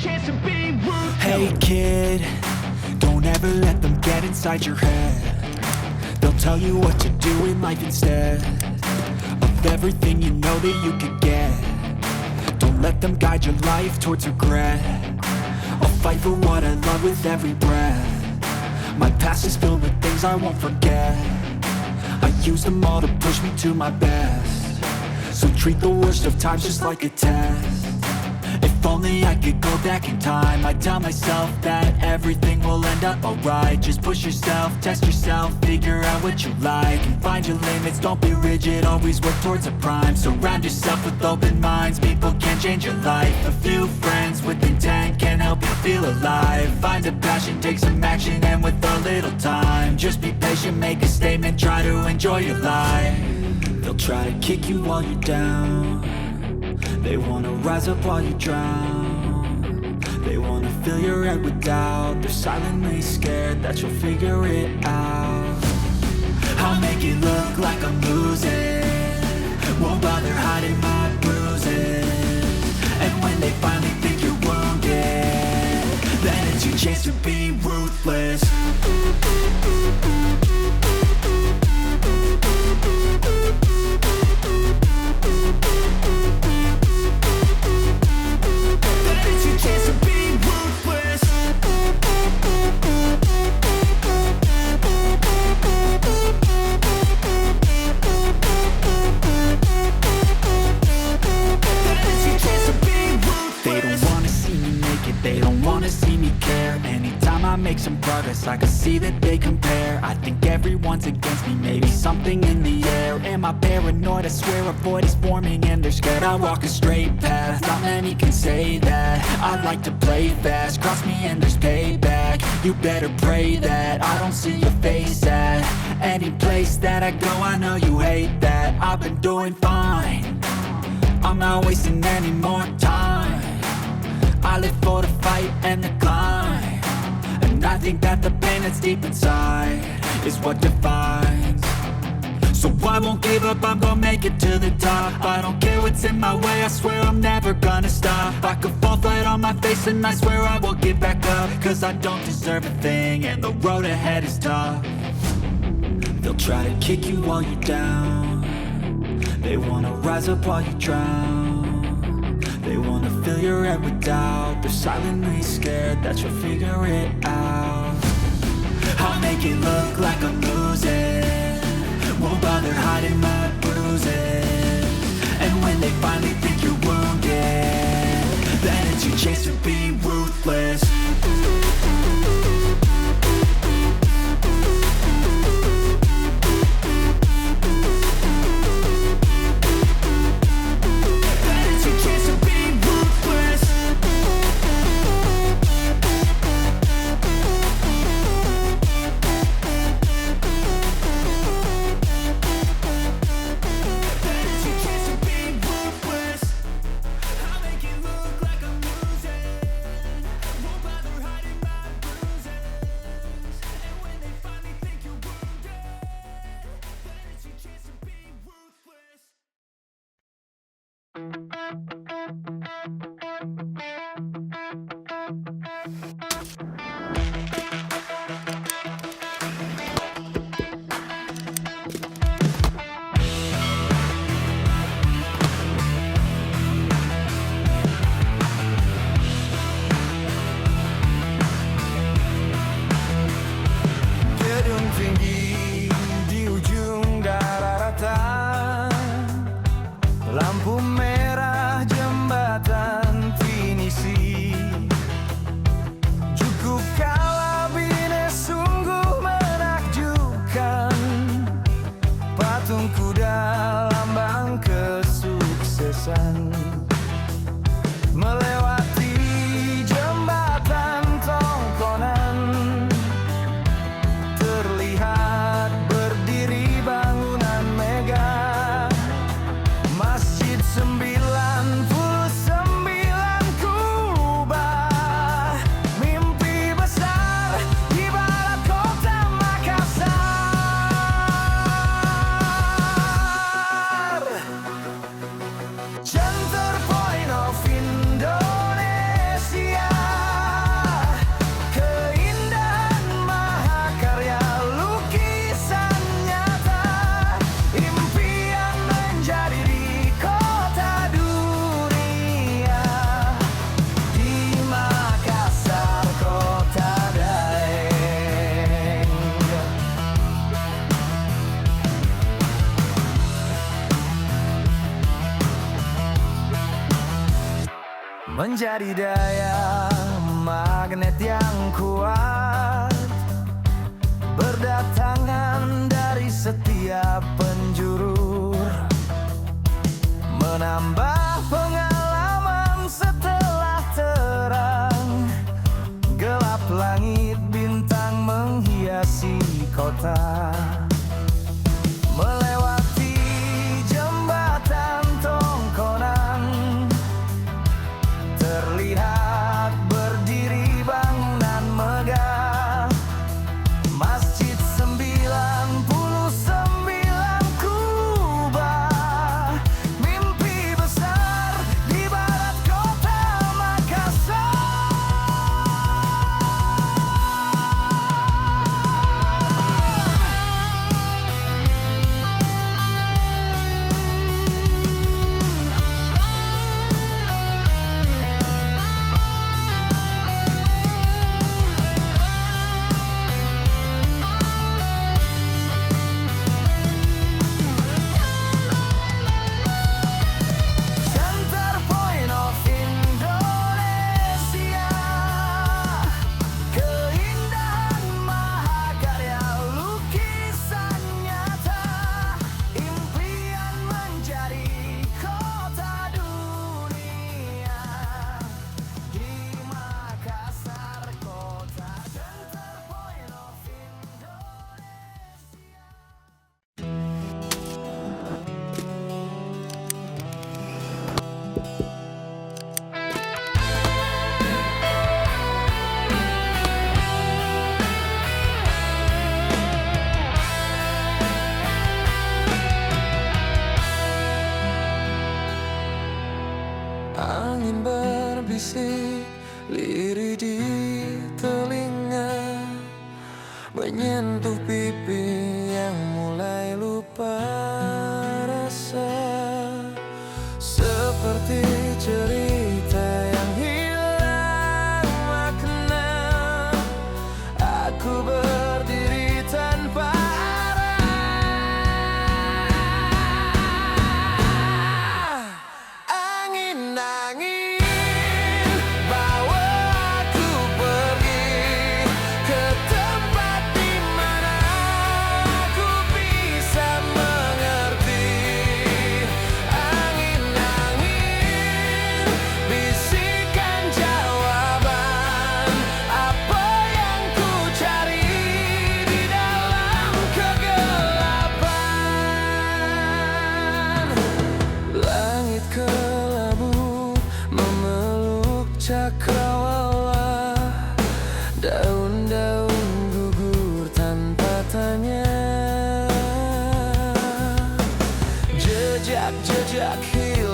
chance to be ruthless. Hey kid, don't ever let them get inside your head. They'll tell you what to do in life instead of everything you know that you could get. Don't let them guide your life towards regret. I'll fight for what I love with every breath. My past is filled with things I won't forget. I use them all to push me to my best. So treat the worst of times just like a test. If only I could go back in time, I'd tell myself that everything will end up alright. Just push yourself, test yourself, figure out what you like, and find your limits, don't be rigid, always work towards a prime. Surround yourself with open minds, people can change your life. A few friends with intent can help you feel alive. Find a passion, take some action, and with a little time, just be patient, make a statement, try to enjoy your life. They'll try to kick you while you're down. They wanna rise up while you drown. They wanna fill your head with doubt. They're silently scared that you'll figure it out. I'll make it look like I'm losing, won't bother hiding my bruises. And when they finally think you're wounded, then it's your chance to be ruthless. They don't wanna see me care. Anytime I make some progress, I can see that they compare. I think everyone's against me, maybe something in the air. Am I paranoid? I swear a void is forming and they're scared. I walk a straight path, not many can say that. I like to play fast, cross me and there's payback. You better pray that I don't see your face at any place that I go. I know you hate that. I've been doing fine, I'm not wasting any more time. I live for the fight and the climb, and I think that the pain that's deep inside is what defines. So I won't give up, I'm gonna make it to the top. I don't care what's in my way, I swear I'm never gonna stop. I could fall flat on my face and I swear I will get back up, cause I don't deserve a thing and the road ahead is tough. They'll try to kick you while you're down. They wanna rise up while you drown. They wanna fill your head with doubt. They're silently scared that you'll figure it out. I'll make it look like I'm losing, won't bother hiding my bruises. And when they finally think you're wounded, then it's your chance to be ruthless. Lampu merah jembatan finisi, cukup kalabine sungguh menakjubkan. Patung kuda lambang kesuksesan, melewati jembatan tongkonan, terlihat berdiri bangunan megah. Masjid 99 kubah, mimpi besar di barat kota Makassar. Center point of Indonesia. menjadi daya magnet yang kuat, berdatangan dari setiap penjuru, menambah pengalaman setelah terang. Gelap langit, bintang menghiasi kota, melewati jembatan tongkonan, terlihat berdiri bangunan megah, Masjid 99 kubah, mimpi besar di barat kota Makassar. Center point of Indonesia, keindahan mahakarya lukisan nyata, impian menjadi kota dunia di Makassar, kota center point of Indonesia. Angin berbisik lirih di telinga, menyentuh pipi yang mulai lupa rasa, seperti cerita yang hilang makna. Aku berdiri tanpa arah. Angin-angin bawa aku pergi ke tempat di mana aku bisa mengerti. Angin-angin bisikan jawaban apa yang ku cari di dalam kegelapan. Langit kelabu memeluk cakrawala, daun-daun gugur tanpa tanya, jejak-jejak hilang